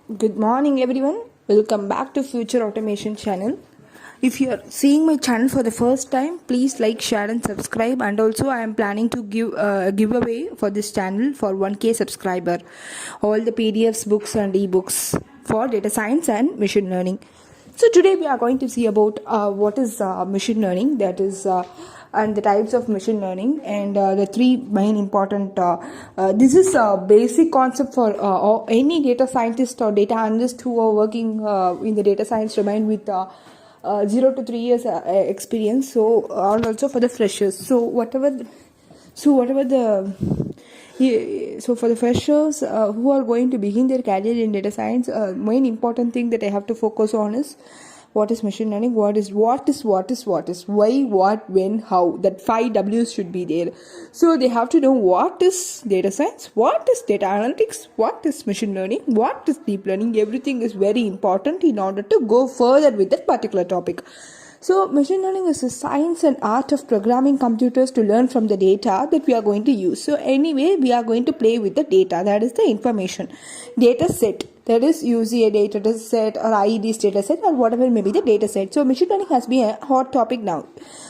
Good morning everyone. Welcome back to Future Automation channel. If you are seeing my channel for the first time, please like, share and subscribe, and also I am planning to give a giveaway for this channel for 1k subscriber. All the PDFs, books and ebooks for data science and machine learning. So today we are going to see about what is machine learning, that is and the types of machine learning, and the three main important this is a basic concept for any data scientist or data analyst who are working in the data science domain with 0 to 3 years experience, so and also for the freshers. So for the freshers who are going to begin their career in data science, main important thing that I have to focus on is what is machine learning, why, what, when, how. That 5 W's should be there. So they have to know what is data science, what is data analytics, what is machine learning, what is deep learning. Everything is very important in order to go further with that particular topic. So machine learning is the science and art of programming computers to learn from the data that we are going to use. So anyway, we are going to play with the data, that is the information data set. That is usually a data set or IED's data set or whatever may be the data set. So machine learning has been a hot topic now.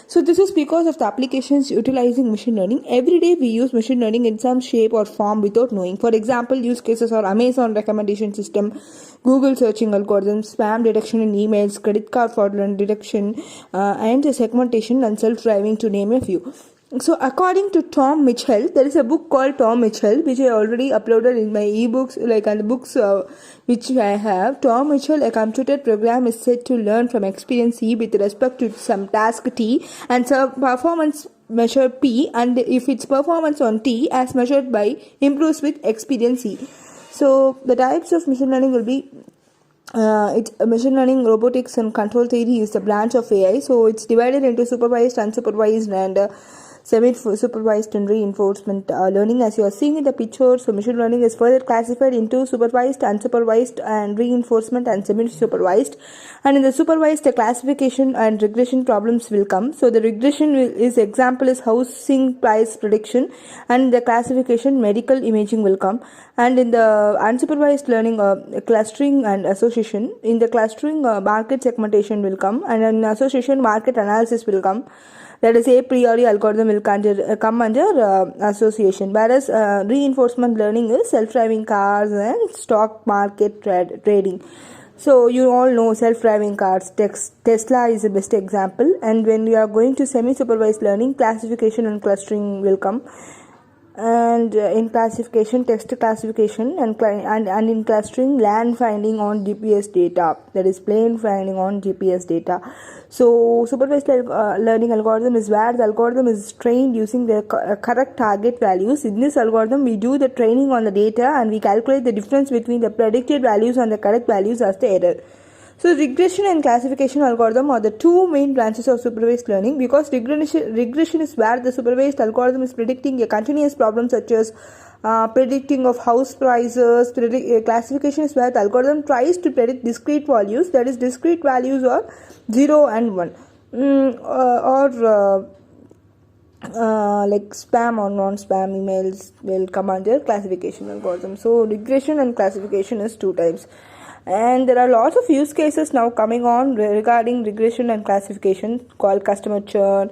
So this is because of the applications utilizing machine learning. Every day we use machine learning in some shape or form without knowing. For example, use cases are Amazon recommendation system, Google searching algorithms, spam detection in emails, credit card fraud detection, and segmentation and self-driving, to name a few. So according to Tom Mitchell, there is a book called Tom Mitchell which I already uploaded in my ebooks, like on the books which I have. Tom Mitchell, a computer program is said to learn from experience E with respect to some task T and some performance measure P, and if its performance on T as measured by improves with experience E. So the types of machine learning will be machine learning, robotics and control theory is the branch of AI. So it's divided into supervised, unsupervised and semi-supervised and reinforcement learning, as you are seeing in the picture. So machine learning is further classified into supervised, unsupervised and reinforcement and semi-supervised. And in the supervised, the classification and regression problems will come. So the regression is example is housing price prediction, and the classification medical imaging will come. And in the unsupervised learning, clustering and association. In the clustering, market segmentation will come, and in association, market analysis will come. That is, a priori algorithm will come under association, whereas reinforcement learning is self-driving cars and stock market trading. So you all know self-driving cars. Tesla is the best example. And when we are going to semi-supervised learning, classification and clustering will come. And in classification, text classification, and in clustering, land finding on GPS data, that is plane finding on GPS data. So supervised learning algorithm is where the algorithm is trained using the correct target values. In this algorithm, we do the training on the data and we calculate the difference between the predicted values and the correct values as the error. So regression and classification algorithm are the two main branches of supervised learning, because regression is where the supervised algorithm is predicting a continuous problem such as predicting of house prices. Classification is where the algorithm tries to predict discrete values, that is discrete values are 0 and 1 like spam or non-spam emails will come under classification algorithm. So regression and classification is two types. And there are lots of use cases now coming on regarding regression and classification, called customer churn,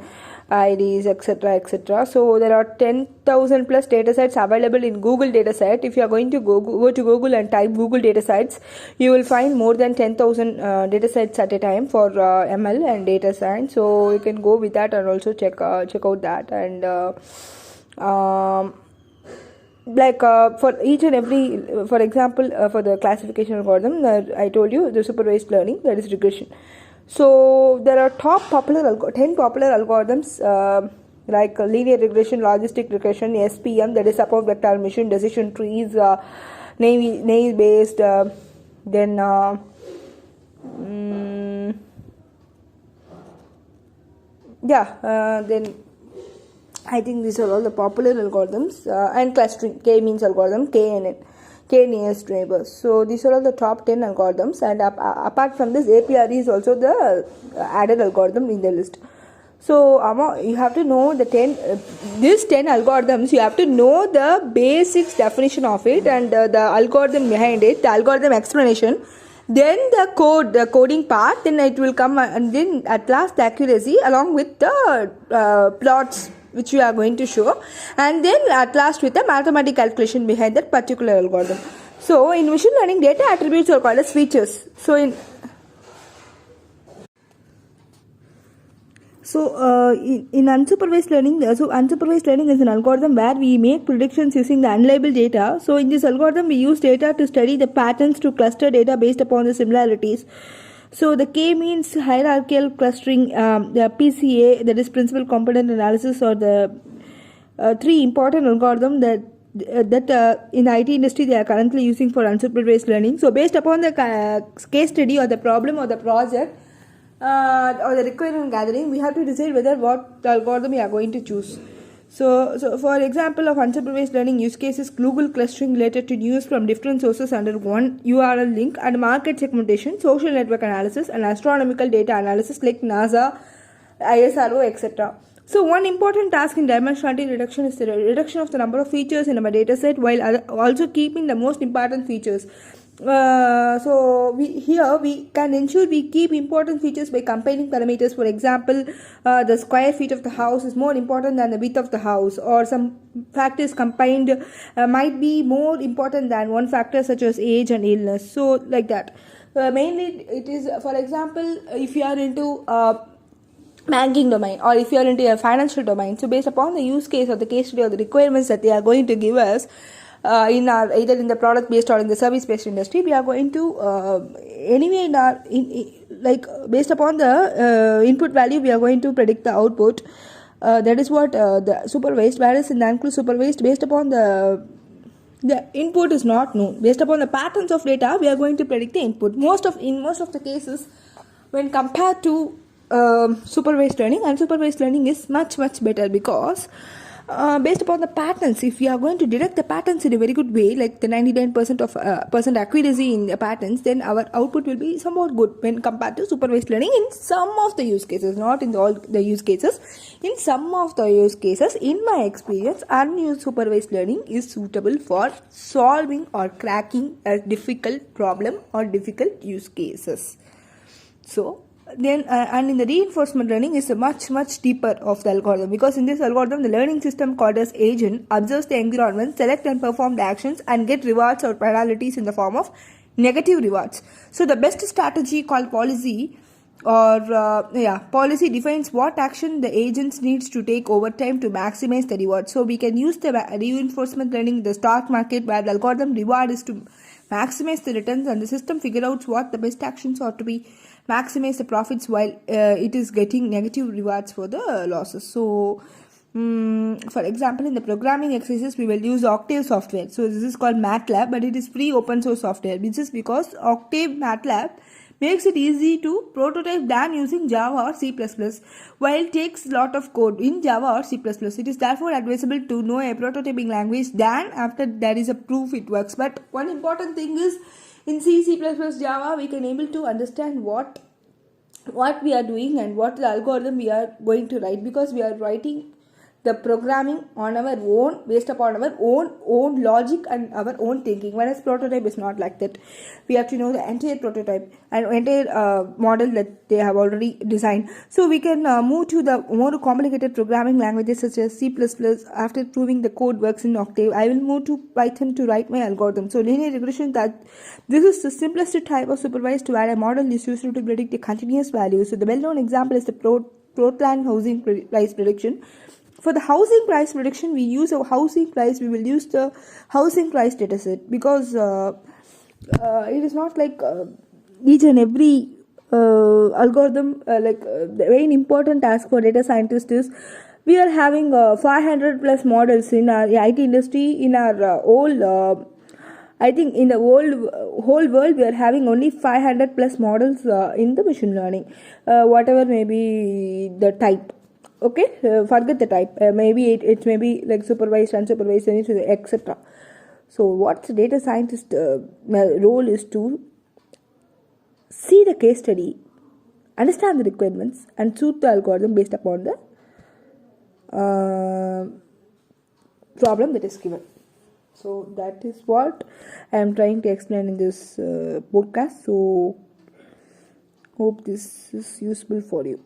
IDs, etc. So there are 10,000 plus datasets available in Google dataset. If you are going to go to Google and type Google datasets, you will find more than 10,000 datasets at a time for ML and data science. So you can go with that and also check out that. And for each and every, for example, for the classification algorithm, I told you the supervised learning, that is regression. So there are 10 popular algorithms like linear regression, logistic regression, SPM, that is support vector machine decision trees, naive based, then then I think these are all the popular algorithms, and clustering, K means algorithm, KNN, K nearest neighbors. So these are all the top 10 algorithms, and apart from this, APRE is also the added algorithm in the list. So you have to know the these 10 algorithms. You have to know the basics definition of it and the algorithm behind it, the algorithm explanation. Then the coding part. Then it will come, and then at last the accuracy along with the plots which we are going to show, and then at last with the mathematical calculation behind that particular algorithm. So in machine learning, data attributes are called as features. So in unsupervised learning, unsupervised learning is an algorithm where we make predictions using the unlabeled data. So in this algorithm, we use data to study the patterns to cluster data based upon the similarities. So the K means hierarchical clustering, the PCA, that is principal component analysis, or the three important algorithms that in the IT industry they are currently using for unsupervised learning. So based upon the case study or the problem or the project, or the requirement gathering, we have to decide whether what algorithm we are going to choose. So for example of unsupervised learning use cases, Google clustering related to news from different sources under one URL link, and market segmentation, social network analysis, and astronomical data analysis like NASA, ISRO, etc. So one important task in dimensionality reduction is the reduction of the number of features in our dataset while also keeping the most important features. So we can ensure we keep important features by combining parameters. For example, the square feet of the house is more important than the width of the house, or some factors combined might be more important than one factor such as age and illness. So like that. Mainly it is, for example, if you are into banking domain, or if you are into a financial domain, so based upon the use case or the case study or the requirements that they are going to give us, in our either in the product based or in the service based industry, we are going to anyway like based upon the input value, we are going to predict the output. That is what the supervised, whereas in the unclosed supervised, based upon the input is not known. Based upon the patterns of data, we are going to predict the input. In most of the cases, when compared to supervised learning, unsupervised learning is much better, because based upon the patterns, if we are going to detect the patterns in a very good way, like the 99% of percent accuracy in the patterns, then our output will be somewhat good when compared to supervised learning in some of the use cases, not in all the use cases. In some of the use cases, in my experience, unsupervised learning is suitable for solving or cracking a difficult problem or difficult use cases. So then and in the reinforcement learning is a much deeper of the algorithm, because in this algorithm the learning system called as agent observes the environment, select and perform the actions, and get rewards or penalties in the form of negative rewards. So the best strategy called policy, or policy defines what action the agents needs to take over time to maximize the reward. So we can use the reinforcement learning in the stock market, where the algorithm reward is to maximize the returns, and the system figure out what the best actions are to be maximize the profits, while it is getting negative rewards for the losses. So for example, in the programming exercises, we will use Octave software. So this is called MATLAB, but it is free open source software. This is because Octave MATLAB makes it easy to prototype than using Java or C++, while it takes a lot of code in Java or C++. It is therefore advisable to know a prototyping language than after there is a proof it works. But one important thing is, in C++, Java, we can able to understand what we are doing and what the algorithm we are going to write, because we are writing the programming on our own, based upon our own logic and our own thinking, whereas prototype is not like that. We have to know the entire prototype and entire model that they have already designed. So we can move to the more complicated programming languages such as C++. After proving the code works in Octave, I will move to Python to write my algorithm. So linear regression, that this is the simplest type of supervised, where a model is used to predict a continuous value. So the well-known example is the Plotland housing price prediction. For the housing price prediction, we use a housing price. We will use the housing price dataset, because it is not like each and every algorithm. The very important task for data scientists is, we are having 500 plus models in our IT industry. In our I think in the whole world, we are having only 500 plus models in the machine learning, whatever may be the type. Okay, forget the type. Maybe it may be like supervised, unsupervised, etc. So what the data scientist role is to see the case study, understand the requirements and suit the algorithm based upon the problem that is given. So that is what I am trying to explain in this podcast. So hope this is useful for you.